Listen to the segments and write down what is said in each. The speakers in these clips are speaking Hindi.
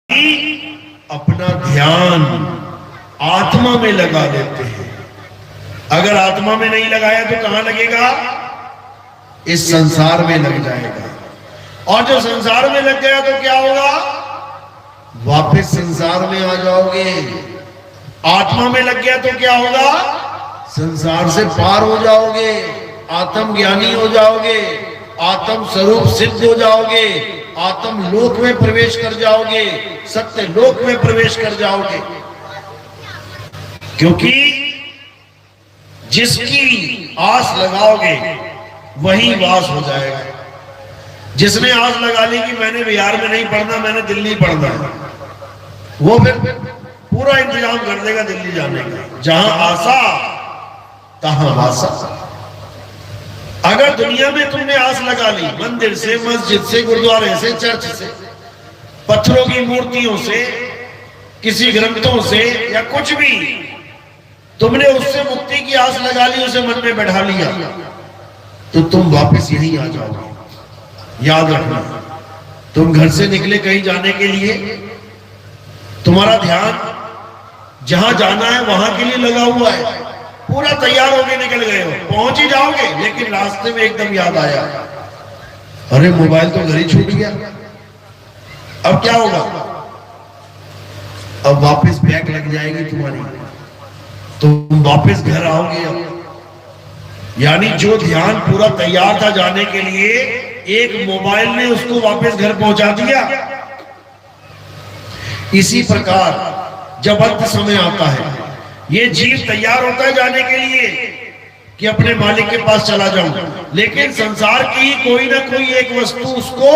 अपना ध्यान आत्मा में लगा देते हैं। अगर आत्मा में नहीं लगाया तो कहां लगेगा? इस संसार में लग जाएगा। और जो संसार में लग गया तो क्या होगा? वापस संसार में आ जाओगे। आत्मा में लग गया तो क्या होगा? संसार से पार हो जाओगे, आत्म ज्ञानी हो जाओगे, आत्म स्वरूप सिद्ध हो जाओगे, आत्म लोक में प्रवेश कर जाओगे, सत्य लोक में प्रवेश कर जाओगे। क्योंकि जिसकी आस लगाओगे वही वास हो जाएगा। जिसने आस लगा ली कि मैंने बिहार में नहीं पढ़ना, मैंने दिल्ली पढ़ना है, वो फिर पूरा इंतजाम कर देगा दिल्ली जाने का। जहां आशा तहां वासा। अगर दुनिया में तुमने आस लगा ली, मंदिर से, मस्जिद से, गुरुद्वारे से, चर्च से, पत्थरों की मूर्तियों से, किसी ग्रंथों से या कुछ भी, तुमने उससे मुक्ति की आस लगा ली, उसे मन में बैठा लिया, तो तुम वापस यहीं आ जाओगे। याद रखना, तुम घर से निकले कहीं जाने के लिए, तुम्हारा ध्यान जहां जाना है वहां के लिए लगा हुआ है, पूरा तैयार होके निकल गए हो, पहुंच ही जाओगे, लेकिन रास्ते में एकदम याद आया, अरे मोबाइल तो घर ही छूट गया, अब क्या होगा? अब वापस बैग लग जाएगी तुम्हारी, तुम वापस घर आओगे। अब यानी जो ध्यान पूरा तैयार था जाने के लिए, एक मोबाइल ने उसको वापस घर पहुंचा दिया। इसी प्रकार जब अंत समय आता है, ये जीव तैयार होता है जाने के लिए कि अपने मालिक के पास चला जाऊं, लेकिन संसार की कोई ना कोई एक वस्तु उसको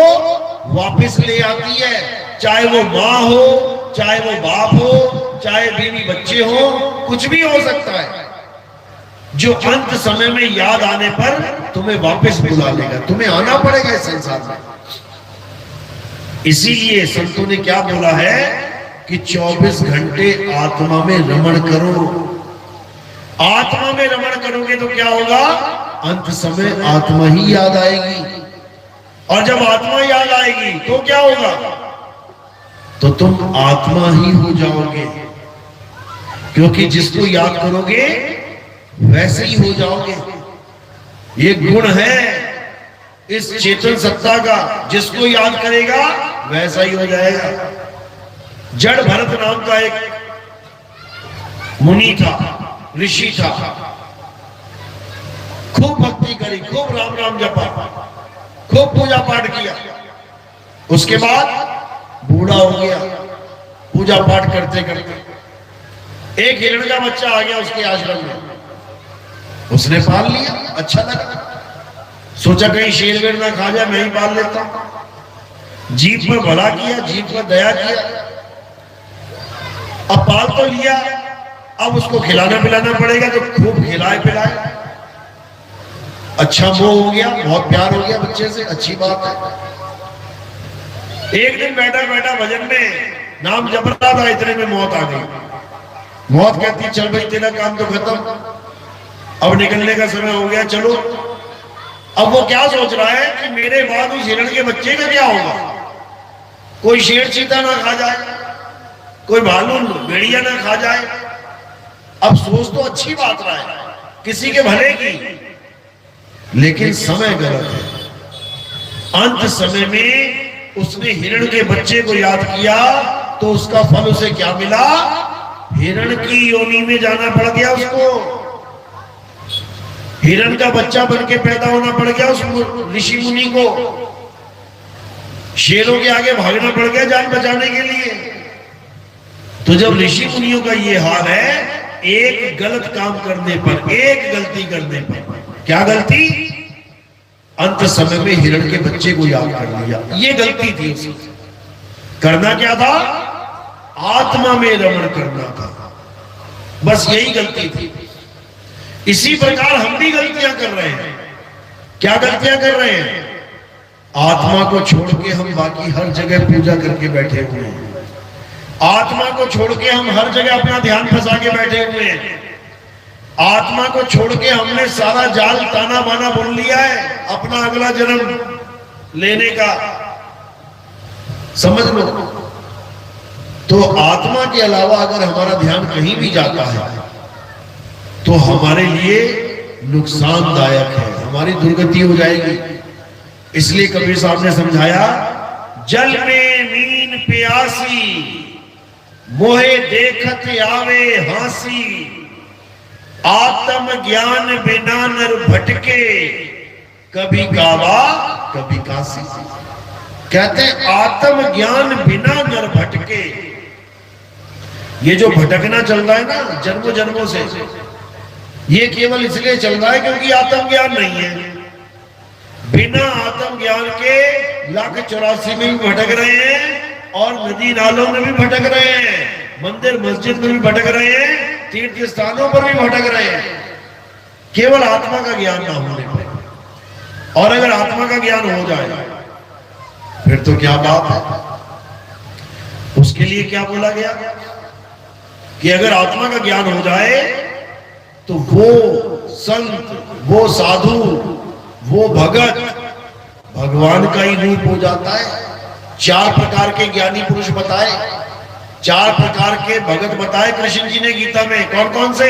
वापस ले आती है। चाहे वो माँ हो, चाहे वो बाप हो, चाहे बीवी बच्चे हो, कुछ भी हो सकता है, जो अंत समय में याद आने पर तुम्हें वापस बुला लेगा। तुम्हें आना पड़ेगा इस संसार में। इसीलिए संतों ने क्या बोला है कि 24 घंटे आत्मा में रमण करो। आत्मा में रमण करोगे तो क्या होगा? अंत समय आत्मा ही याद आएगी, और जब आत्मा याद आएगी तो क्या होगा? तो तुम आत्मा ही हो जाओगे, क्योंकि जिसको याद करोगे वैसे ही हो जाओगे। ये गुण है इस चेतन सत्ता का, जिसको याद करेगा वैसा ही हो जाएगा। जड़ भरत नाम का एक मुनि था, ऋषि था, खूब भक्ति करी, खूब राम राम जपा, खूब पूजा पाठ किया। उसके बाद बूढ़ा हो गया पूजा पाठ करते करते। एक हिरण का बच्चा आ गया उसके आश्रम में, उसने पाल लिया, अच्छा लगा, सोचा कहीं शेर वेर ना खा जाए, मैं ही पाल लेता हूं। जीव पर भला किया, जीव पर दया किया, अब पाल तो लिया, अब उसको खिलाना पिलाना पड़ेगा, तो खूब खिलाए पिलाए, अच्छा मोह हो गया, बहुत प्यार हो गया बच्चे से, अच्छी बात है। एक दिन बैठा बैठा भजन में नाम जप रहा था, इतने में मौत आ गई। मौत कहती चल भाई तेरा काम तो खत्म, अब निकलने का समय हो गया, चलो। अब वो क्या सोच रहा है कि मेरे बाद उस हिरण के बच्चे का क्या होगा? कोई शेर चीता ना खा जाए, कोई भालू भेड़िया ना खा जाए। अब सोच तो अच्छी बात रहा है, किसी के भले की, लेकिन समय गलत है। अंत समय में उसने हिरण के बच्चे को याद किया, तो उसका फल उसे क्या मिला? हिरण की योनि में जाना पड़ गया उसको, हिरण का बच्चा बन के पैदा होना पड़ गया उस ऋषि मुनि को, शेरों के आगे भागना पड़ गया जान बचाने के लिए। तो जब ऋषि मुनियों का ये हाल है, एक गलत काम करने पर, एक गलती करने पर, क्या गलती? अंत समय में हिरण के बच्चे को याद कर लिया, ये गलती थी उसकी। करना क्या था? आत्मा में रमण करना था, बस यही गलती थी। इसी प्रकार हम भी गलतियां कर रहे हैं। क्या गलतियां कर रहे हैं? आत्मा को छोड़ के हम बाकी हर जगह पूजा करके बैठे हुए हैं। आत्मा को छोड़ के हम हर जगह अपना ध्यान फंसा के बैठे हुए हैं। आत्मा को छोड़ के हमने सारा जाल ताना बाना बुन लिया है अपना अगला जन्म लेने का। समझ लो, तो आत्मा के अलावा अगर हमारा ध्यान कहीं भी जाता है तो हमारे लिए नुकसानदायक है, हमारी दुर्गति हो जाएगी। इसलिए कबीर साहब ने समझाया, जल में मीन प्यासी मोहे देखत आवे हासी, आत्म ज्ञान बिना नर भटके, कभी काबा कभी काशी। कहते आत्म ज्ञान बिना नर भटके। ये जो भटकना चल रहा है ना जन्मों जन्मों से, ये केवल इसलिए चल रहा है क्योंकि आत्म ज्ञान नहीं है। बिना आत्म ज्ञान के 1,84 में भी भटक रहे हैं और नदी नालों में भी भटक रहे हैं, मंदिर मस्जिद में भी भटक रहे हैं, तीर्थ स्थानों पर भी भटक रहे हैं, केवल आत्मा का ज्ञान ना होने पर। और अगर आत्मा का ज्ञान हो जाए फिर तो क्या बात है। उसके लिए क्या बोला गया कि अगर आत्मा का ज्ञान हो जाए तो वो संत, वो साधु, वो भगत भगवान का ही रूप हो जाता है। 4 प्रकार के ज्ञानी पुरुष बताए, 4 प्रकार के भगत बताए कृष्ण जी ने गीता में। कौन कौन से?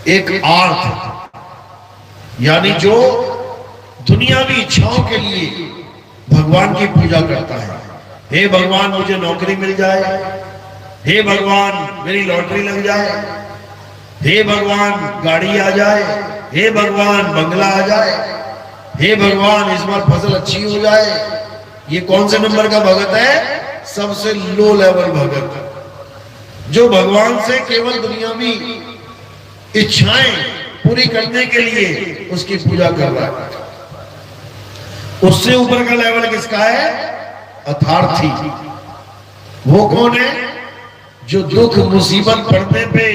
एक आर्थ, यानी जो दुनियावी इच्छाओं के लिए भगवान की पूजा करता है। हे भगवान मुझे नौकरी मिल जाए, हे भगवान मेरी लॉटरी लग जाए, हे भगवान गाड़ी आ जाए, हे भगवान बंगला आ जाए, हे भगवान इस बार फसल अच्छी हो जाए। ये कौन से नंबर का भगत है? सबसे लो लेवल भगत, जो भगवान से केवल दुनियावी इच्छाएं पूरी करने के लिए उसकी पूजा कर रहा है। उससे ऊपर का लेवल किसका है? अथार्थी। वो कौन है? जो दुख मुसीबत पड़ने पे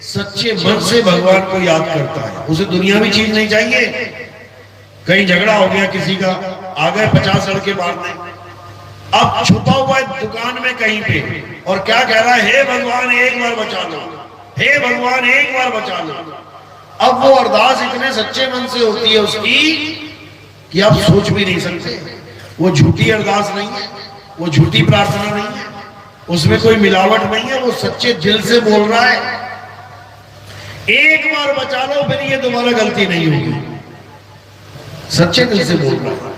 सच्चे मन से भगवान को याद करता है। उसे दुनियावी चीज नहीं चाहिए। कहीं झगड़ा हो गया किसी का, आ गए 50 लड़के मारने, अब छुपा हुआ है दुकान में कहीं पे और क्या कह रहा है? हे भगवान एक बार बचा लो, हे भगवान एक बार बचा लो। अब वो अरदास इतने सच्चे मन से होती है उसकी कि आप सोच भी नहीं सकते। वो झूठी अरदास नहीं है, वो झूठी प्रार्थना नहीं है, उसमें कोई मिलावट नहीं है, वो सच्चे दिल से बोल रहा है एक बार बचा लो, फिर ये दोबारा गलती नहीं होगी। सच्चे दिल से बोल रहा है।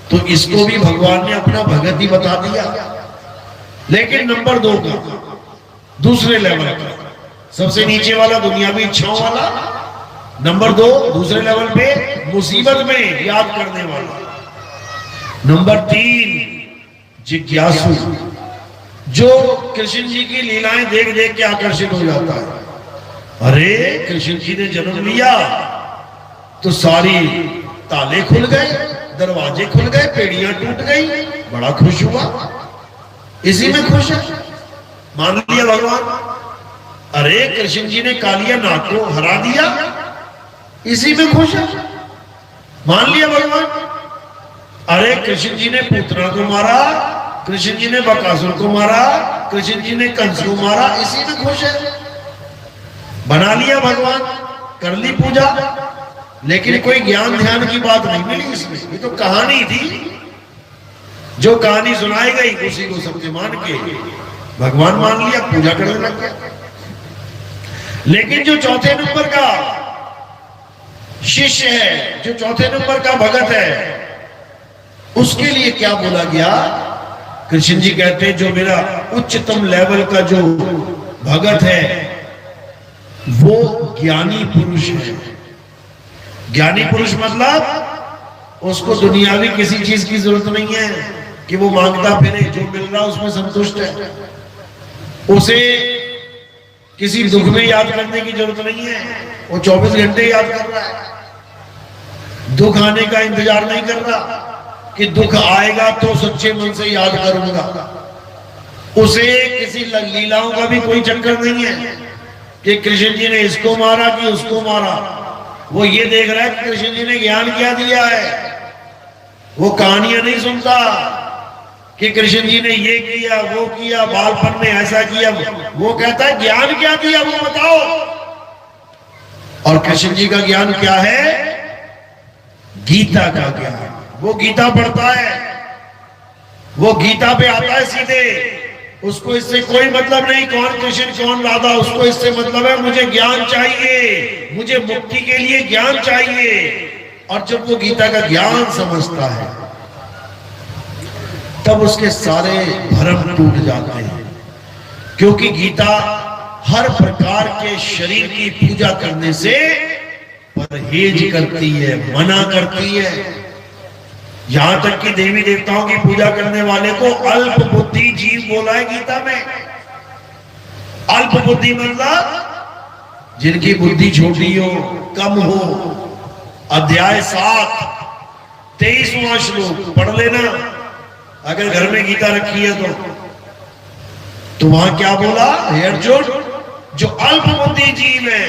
तो इसको भी भगवान ने अपना भगत ही बता दिया। लेकिन नंबर 2 का, दूसरे लेवल का, सबसे नीचे वाला दुनियावी इच्छाओं वाला, नंबर 2 दूसरे लेवल पे मुसीबत में याद करने वाला, नंबर 3 जिज्ञासु, जो कृष्ण जी की लीलाएं देख देख के आकर्षित हो जाता है। अरे कृष्ण जी ने जन्म लिया तो सारी ताले खुल गए, दरवाजे खुल गए, पेड़ियां टूट गई, बड़ा खुश हुआ, इसी में खुश है, मान लिया भगवान। अरे कृष्ण जी ने कालिया नाग को हरा दिया, इसी में खुश है, मान लिया भगवान। अरे कृष्ण जी ने पूतना को मारा, कृष्ण जी ने बकासुर को मारा, कृष्ण जी ने कंस को मारा, इसी में खुश है, बना लिया भगवान, कर ली पूजा। लेकिन कोई ज्ञान ध्यान की बात नहीं मिली इसमें। ये तो कहानी थी, जो कहानी सुनाई गई उसी को सबके मान के भगवान मान लिया, पूजा करने लग गया। लेकिन जो चौथे नंबर का शिष्य है, जो चौथे नंबर का भगत है, उसके लिए क्या बोला गया? कृष्ण जी कहते हैं जो मेरा उच्चतम लेवल का जो भगत है वो ज्ञानी पुरुष है। ज्ञानी पुरुष मतलब उसको दुनियावी किसी चीज की जरूरत नहीं है कि वो मांगता फिरे, जो मिल रहा उसमें संतुष्ट है। उसे किसी दुख में याद करने की जरूरत नहीं है, वो 24 घंटे याद कर रहा है। दुख आने का इंतजार नहीं कर रहा कि दुख आएगा तो सच्चे मन से याद करूंगा। उसे किसी लीलाओं का भी कोई चक्कर नहीं है कि कृष्ण जी ने इसको मारा कि उसको मारा। वो ये देख रहा है कि कृष्ण जी ने ज्ञान क्या दिया है। वो कहानियां नहीं सुनता कि कृष्ण जी ने ये किया, वो किया, बालपन में ऐसा किया। वो कहता है ज्ञान क्या दिया वो बताओ। और कृष्ण जी का ज्ञान क्या है? गीता का ज्ञान। वो गीता पढ़ता है, वो गीता पे आता है सीधे उसको इससे कोई मतलब नहीं कौन कृष्ण कौन राधा, उसको इससे मतलब है मुझे ज्ञान चाहिए, मुझे मुक्ति के लिए ज्ञान चाहिए। और जब वो गीता का ज्ञान समझता है तब उसके सारे भ्रम टूट जाते हैं, क्योंकि गीता हर प्रकार के शरीर की पूजा करने से परहेज करती है, मना करती है। यहां तक कि देवी देवताओं की पूजा करने वाले को अल्प बुद्धि जीव बोला है गीता में। अल्प बुद्धि मतलब जिनकी बुद्धि छोटी हो, कम हो। अध्याय 7 23वां श्लोक पढ़ लेना अगर घर में गीता रखी है तो वहां क्या बोला? हे अर्जुन, जो अल्प बुद्धि जीव है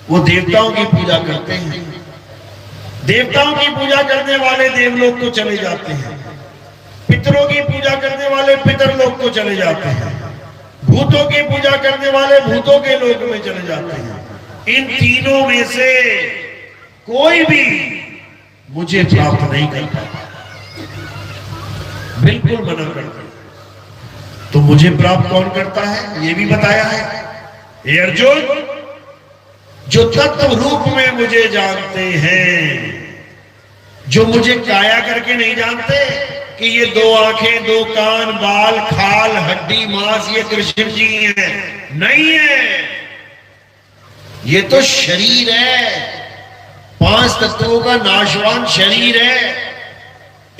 वो देवताओं की पूजा करते हैं, देवताओं की पूजा करने वाले देवलोक को चले जाते हैं, पितरों की पूजा करने वाले पितरलोक को चले जाते हैं, भूतों की पूजा करने वाले भूतों के लोक में चले जाते हैं। इन तीनों में से कोई भी मुझे प्राप्त नहीं कर पाता, बिल्कुल मना करता। तो मुझे प्राप्त कौन करता है ये भी बताया है। हे अर्जुन, जो तत्व रूप में मुझे जानते हैं, जो मुझे काया करके नहीं जानते कि ये 2 आंखें, 2 कान, बाल, खाल, हड्डी, मांस ये कृष्ण जी हैं, नहीं है। ये तो शरीर है, 5 तत्वों का नाशवान शरीर है,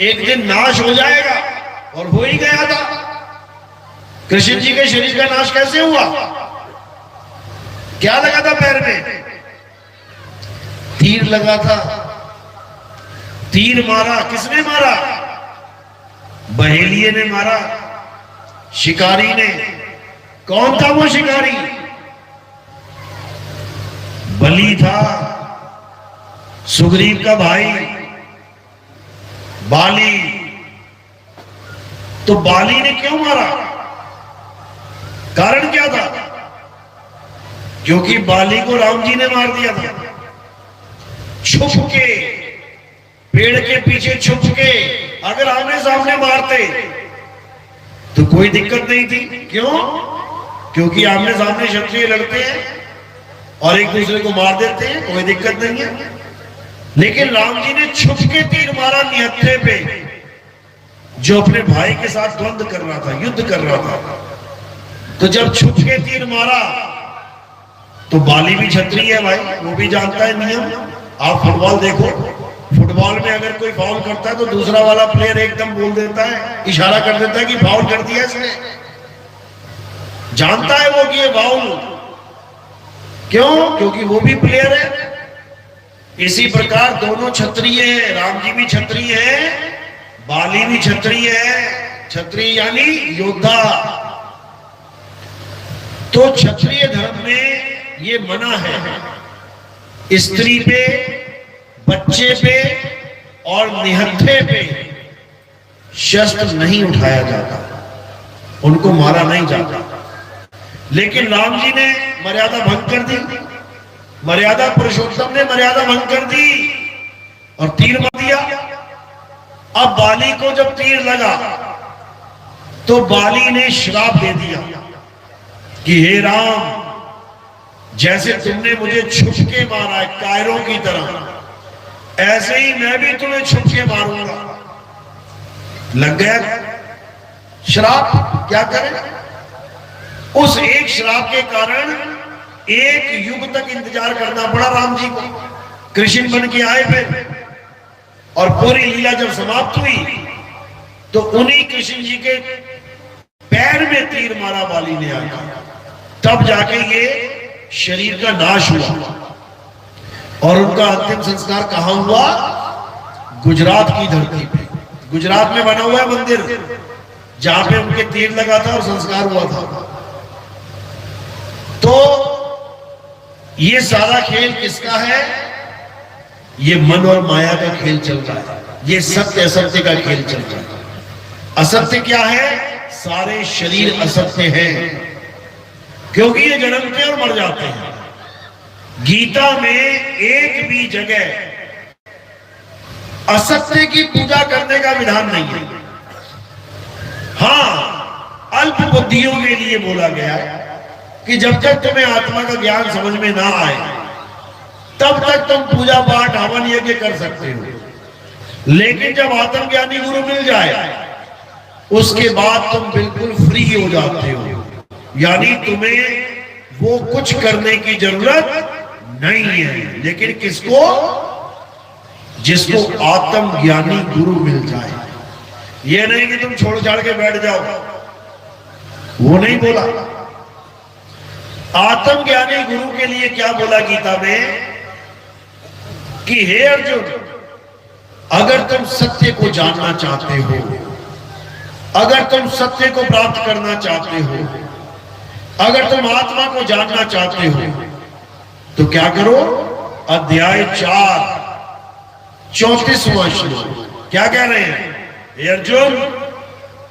एक दिन नाश हो जाएगा और हो ही गया था। कृष्ण जी के शरीर का नाश कैसे हुआ? क्या लगा था पैर में? तीर लगा था। तीर मारा, किसने मारा? बहेलिये ने मारा, शिकारी ने। कौन था वो शिकारी? बलि था, सुग्रीव का भाई बाली। तो बाली ने क्यों मारा? कारण क्या था? क्योंकि बाली को राम जी ने मार दिया था, छुप के, पेड़ के पीछे छुप के। अगर आमने सामने मारते तो कोई दिक्कत नहीं थी। क्यों? क्योंकि आमने सामने क्षत्रिय लड़ते हैं और एक दूसरे को मार देते हैं, कोई दिक्कत नहीं है। लेकिन राम जी ने छुप के तीर मारा निहत्थे पे, जो अपने भाई के साथ द्वंद्व कर रहा था, युद्ध कर रहा था। तो जब छुप के तीर मारा तो बाली भी क्षत्रिय है भाई, वो भी जानता है नियम। आप फुटबॉल देखो, फुटबॉल में अगर कोई फाउल करता है तो दूसरा वाला प्लेयर एकदम बोल देता है, इशारा कर देता है कि फाउल कर दिया इसने। जानता है वो कि ये फाउल। क्यों? क्योंकि वो भी प्लेयर है। इसी प्रकार दोनों क्षत्रिय हैं, राम जी भी क्षत्रिय है, बाली भी क्षत्रिय है। क्षत्रिय यानी योद्धा। तो क्षत्रिय धर्म में ये मना है, स्त्री पे, बच्चे पे और निहत्थे पे शस्त्र नहीं उठाया जाता, उनको मारा नहीं जाता। लेकिन राम जी ने मर्यादा भंग कर दी, मर्यादा पुरुषोत्तम ने मर्यादा भंग कर दी और तीर मार दिया। अब बाली को जब तीर लगा तो बाली ने श्राप दे दिया कि हे राम, जैसे तुमने मुझे छुप के मारा है कायरों की तरह, ऐसे ही मैं भी तुम्हें छुप के मारूंगा। लग गया श्राप। क्या करें? उस एक श्राप के कारण 1 युग तक इंतजार करना पड़ा राम जी को। कृष्ण बन के आए फिर, और पूरी लीला जब समाप्त हुई तो उन्हीं कृष्ण जी के पैर में तीर मारा बाली ने आकर, तब जाके ये शरीर का नाश हुआ। और उनका अंतिम संस्कार कहां हुआ? गुजरात की धरती पे। गुजरात में बना हुआ है मंदिर जहां पे उनके तीर लगा था और संस्कार हुआ था। तो ये सारा खेल किसका है? ये मन और माया का खेल चल रहा है, ये सत्य असत्य का खेल चल रहा है। असत्य क्या है? सारे शरीर असत्य हैं, क्योंकि ये जन्मते और मर जाते हैं। गीता में एक भी जगह असत्य की पूजा करने का विधान नहीं है। हाँ, अल्प बुद्धियों के लिए बोला गया कि जब तक तुम्हें आत्मा का ज्ञान समझ में ना आए तब तक तुम पूजा पाठ हवन यज्ञ कर सकते हो, लेकिन जब आत्मज्ञानी गुरु मिल जाए उसके बाद तुम बिल्कुल फ्री हो जाते हो, यानी तुम्हें वो कुछ करने की जरूरत नहीं है। लेकिन किसको? जिसको आत्मज्ञानी गुरु मिल जाए। ये नहीं कि तुम छोड़ छाड़ के बैठ जाओ, वो नहीं बोला। आत्मज्ञानी गुरु के लिए क्या बोला गीता में कि हे अर्जुन, अगर तुम सत्य को जानना चाहते हो, अगर तुम सत्य को प्राप्त करना चाहते हो, अगर तुम आत्मा को जानना चाहते हो तो क्या करो? अध्याय 4 34वां श्लोक क्या कह रहे हैं? हे अर्जुन,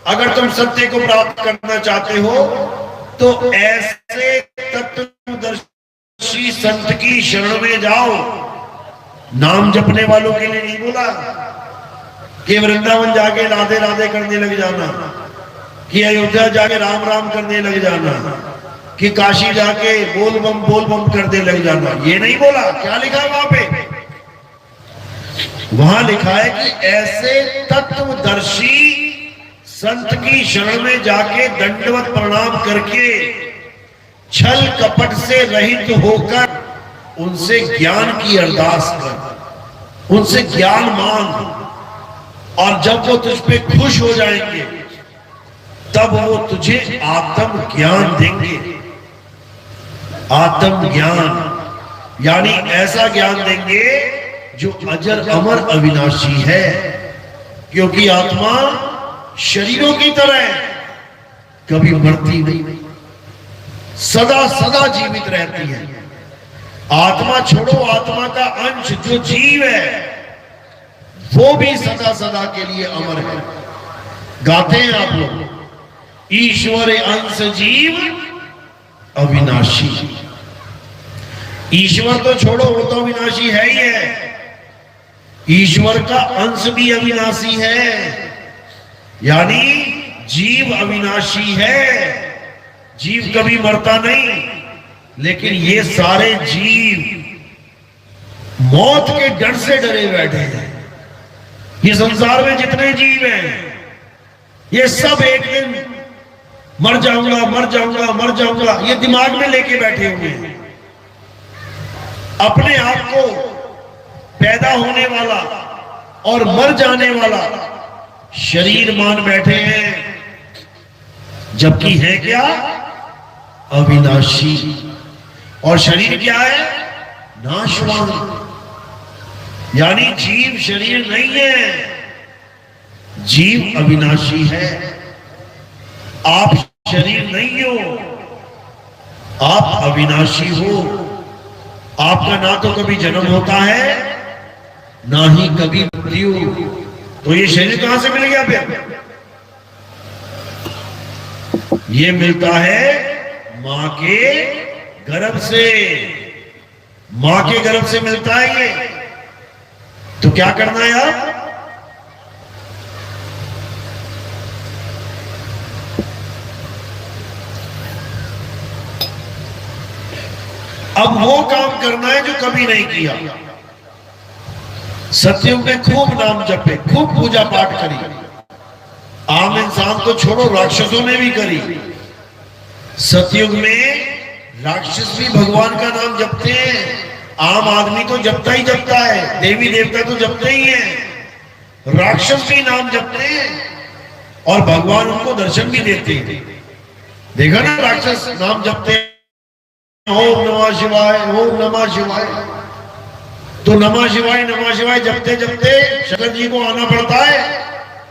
अगर तुम सत्य को प्राप्त करना चाहते हो तो ऐसे तत्वदर्शी संत की शरण में जाओ। नाम जपने वालों के लिए नहीं बोला कि वृंदावन जाके राधे राधे करने लग जाना, कि अयोध्या जाके राम राम करने लग जाना, कि काशी जाके बोल बम करने लग जाना। ये नहीं बोला। क्या लिखा है वहां पे? वहां लिखा है कि ऐसे तत्वदर्शी संत की शरण में जाके दंडवत प्रणाम करके छल कपट से रहित होकर उनसे ज्ञान की अरदास कर, उनसे ज्ञान मांग, और जब वो तुझ पे खुश हो जाएंगे तब वो तुझे आत्म ज्ञान देंगे। आत्म ज्ञान यानी ऐसा ज्ञान देंगे जो अजर अमर अविनाशी है, क्योंकि आत्मा शरीरों की तरह कभी मरती नहीं, सदा सदा जीवित रहती है। आत्मा छोड़ो, आत्मा का अंश जो जीव है वो भी सदा सदा के लिए अमर है। गाते हैं आप लोग, ईश्वर अंश जीव अविनाशी। ईश्वर तो छोड़ो, वो तो अविनाशी है ही है, ईश्वर का अंश भी अविनाशी है, यानी जीव अविनाशी है। जीव कभी मरता नहीं, लेकिन ये सारे जीव मौत के डर से डरे बैठे हैं। ये संसार में जितने जीव हैं ये सब एक दिन मर जाऊंगा मर जाऊंगा मर जाऊंगा ये दिमाग में लेके बैठे हुए हैं। अपने आप को पैदा होने वाला और मर जाने वाला शरीर मान बैठे हैं, जबकि है क्या? अविनाशी। और शरीर क्या है? नाशवान। यानी जीव शरीर नहीं है, जीव अविनाशी है। आप शरीर नहीं हो, आप अविनाशी हो। आपका ना तो कभी जन्म होता है ना ही कभी मृत्यु। तो ये शरीर कहां से मिल गया फिर? ये मिलता है मां के गर्भ से। मां के गर्भ से मिलता है ये। तो क्या करना है आप? अब वो काम करना है जो कभी नहीं किया। सतयुग में खूब नाम जपे, खूब पूजा पाठ करी। आम इंसान तो छोड़ो, राक्षसों ने भी करी। सतयुग में राक्षस भी भगवान का नाम जपते हैं। आम आदमी तो जपता ही जपता है, देवी देवता तो जपते ही हैं, राक्षस भी नाम जपते हैं और भगवान उनको दर्शन भी देते हैं। देखा ना, राक्षस नाम जपते हैं, ओम नमः शिवाय, ओम नमः शिवाय। तो नमः शिवाय जपते जपते शंकर जी को आना पड़ता है,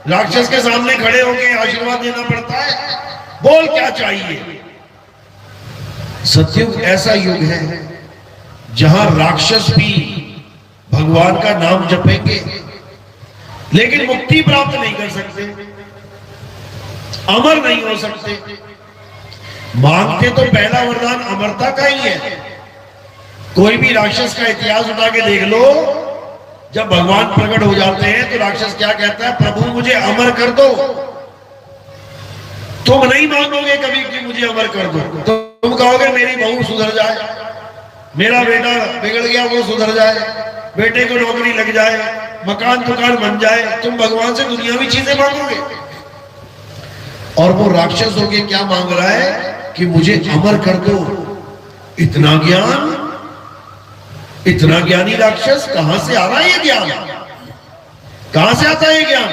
राक्षस के सामने खड़े होकर आशीर्वाद देना पड़ता है। बोल क्या चाहिए? सतयुग ऐसा युग है जहां राक्षस भी भगवान का नाम जपेंगे, लेकिन मुक्ति प्राप्त नहीं कर सकते, अमर नहीं हो सकते। मांगते तो पहला वरदान अमरता का ही है। कोई भी राक्षस का इतिहास उठा के देख लो, जब भगवान प्रकट हो जाते हैं तो राक्षस क्या कहता है? प्रभु मुझे अमर कर दो। तुम नहीं मांगोगे कभी कि मुझे अमर कर दो, तो तुम कहोगे मेरी बहू सुधर जाए, मेरा बेटा बिगड़ गया वो सुधर जाए, बेटे को नौकरी लग जाए, मकान दुकान बन जाए। तुम भगवान से दुनियावी चीजें मांगोगे। और वो राक्षस होके क्या मांग रहा है कि मुझे अमर कर दो। इतना ज्ञान, इतना ज्ञानी राक्षस कहां से आ रहा है? ये ज्ञान कहां से आता है? ज्ञान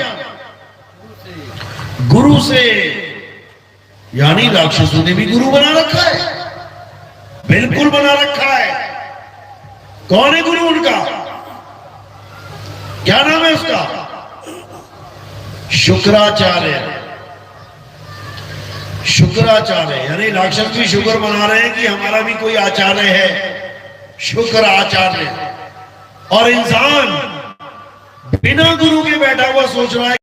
गुरु से। यानी राक्षसों ने भी गुरु बना रखा है, बिल्कुल बना रखा है। कौन है गुरु उनका? क्या नाम है उसका? शुक्राचार्य। शुक्राचार्य यानी राक्षस भी शुक्र बना रहे हैं कि हमारा भी कोई आचार्य है, शुक्र आचार्य। और इंसान बिना गुरु के बैठा हुआ सोच रहा है